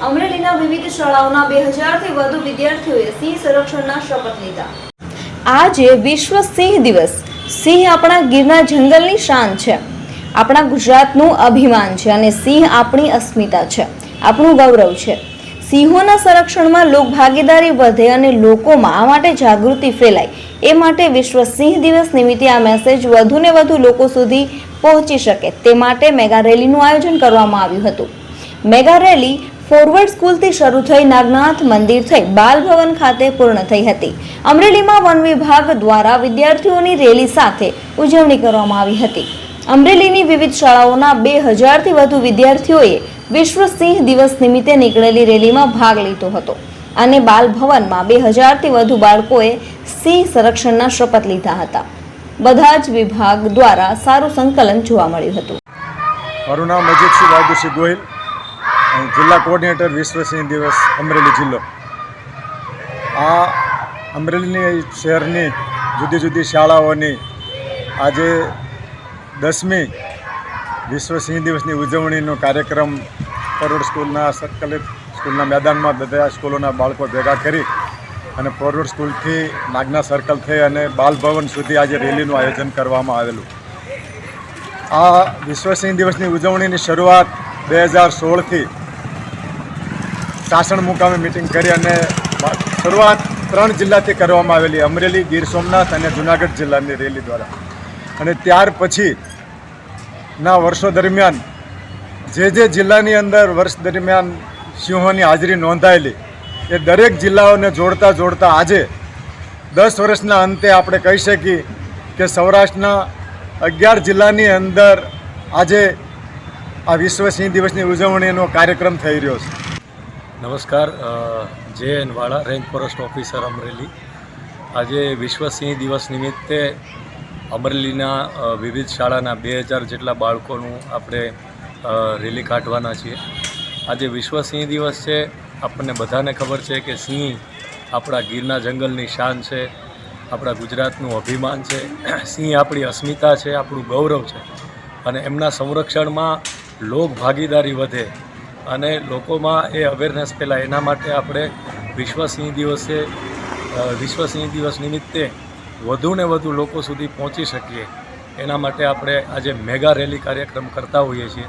અમરેલીના વિવિધ શાળાઓના 2000થી વધુ વિદ્યાર્થીઓએ સિંહ સંરક્ષણના શપથ લીધા। આજે વિશ્વ સિંહ દિવસ। સિંહ આપણા ગીરના જંગલની શાન છે, આપણા ગુજરાતનું અભિમાન છે અને સિંહ આપણી અસ્મિતા છે, આપણું ગૌરવ છે। સિંહોના સંરક્ષણમાં લોકભાગીદારી વધે અને લોકોમાં આ માટે જાગૃતિ ફેલાય એ માટે વિશ્વ સિંહ દિવસ નિમિત્તે આ મેસેજ વધુને વધુ લોકો સુધી પહોંચી શકે તે માટે મેગા રેલીનું આયોજન કરવામાં આવ્યું હતું। મેગા રેલી ફોરવર્ડ સ્કૂલથી શરૂ થઈ નાગનાથ મંદિર થઈ બાલ ભવન ખાતે પૂર્ણ થઈ હતી। અમરેલીમાં વન વિભાગ દ્વારા વિદ્યાર્થીઓની રેલી સાથે ઉજવણી કરવામાં આવી હતી। અમરેલીની વિવિધ શાળાઓના 2000થી વધુ વિદ્યાર્થીઓએ વિશ્વ સિંહ દિવસ નિમિત્તે નીકળેલી રેલીમાં ભાગ લીધો હતો અને બાલ ભવનમાં 2000થી વધુ બાળકોએ સિંહ સંરક્ષણના શપથ લીધા હતા। બધા જ વિભાગ દ્વારા સારું સંકલન જોવા મળ્યું હતું। મારું નામ અજીતસિંહ બહાદુરસિંહ ગોહિલ, જિલ્લા કોઓર્ડિનેટર વિશ્વ સિંહ દિવસ અમરેલી જિલ્લો। આ અમરેલીની શહેરની જુદી જુદી શાળાઓની આજે 10મી વિશ્વ સિંહ દિવસની ઉજવણીનો કાર્યક્રમ ફોરવર્ડ સ્કૂલના સંકલિત સ્કૂલના મેદાનમાં બધા સ્કૂલોના બાળકો ભેગા કરી અને ફોરવર્ડ સ્કૂલથી નાગના સર્કલ થઈ અને બાલભવન સુધી આજે રેલીનું આયોજન કરવામાં આવેલું। આ વિશ્વ સિંહ દિવસની ઉજવણીની શરૂઆત 2016થી શાસન મુકામે મિટિંગ કરી અને શરૂઆત 3 જિલ્લાથી કરવામાં આવેલી, અમરેલી, ગીર સોમનાથ અને જુનાગઢ જિલ્લાની રેલી દ્વારા। અને ત્યાર પછીના વર્ષો દરમિયાન જે જિલ્લાની અંદર વર્ષ દરમિયાન સિંહોની હાજરી નોંધાયેલી એ દરેક જિલ્લાઓને જોડતા જોડતા આજે 10 વર્ષના અંતે આપણે કહી શકીએ કે સૌરાષ્ટ્રના 11 જિલ્લાની અંદર આજે આ વિશ્વ સિંહ દિવસની ઉજવણીનો કાર્યક્રમ થઈ રહ્યો છે। નમસ્કાર, જે.એન. વાળા, રેન્જ ફોરેસ્ટ ઓફિસર અમરેલી। આજે વિશ્વ સિંહ દિવસ નિમિત્તે અમરેલીના વિવિધ શાળાના 2000 જેટલા બાળકોનું આપણે રેલી કાઢવાના છીએ। આજે વિશ્વ સિંહ દિવસ છે। આપણને બધાને ખબર છે કે સિંહ આપણા ગીરના જંગલની શાન છે, આપણા ગુજરાતનું અભિમાન છે, સિંહ આપણી અસ્મિતા છે, આપણું ગૌરવ છે અને એમના સંરક્ષણમાં લોક ભાગીદારી વધે અને લોકોમાં એ અવેરનેસ ફેલાય એના માટે આપણે વિશ્વ સિંહ દિવસ નિમિત્તે વધુને વધુ લોકો સુધી પહોંચી શકીએ એના માટે આપણે આજે મેગા રેલી કાર્યક્રમ કરતા હોઈએ છીએ।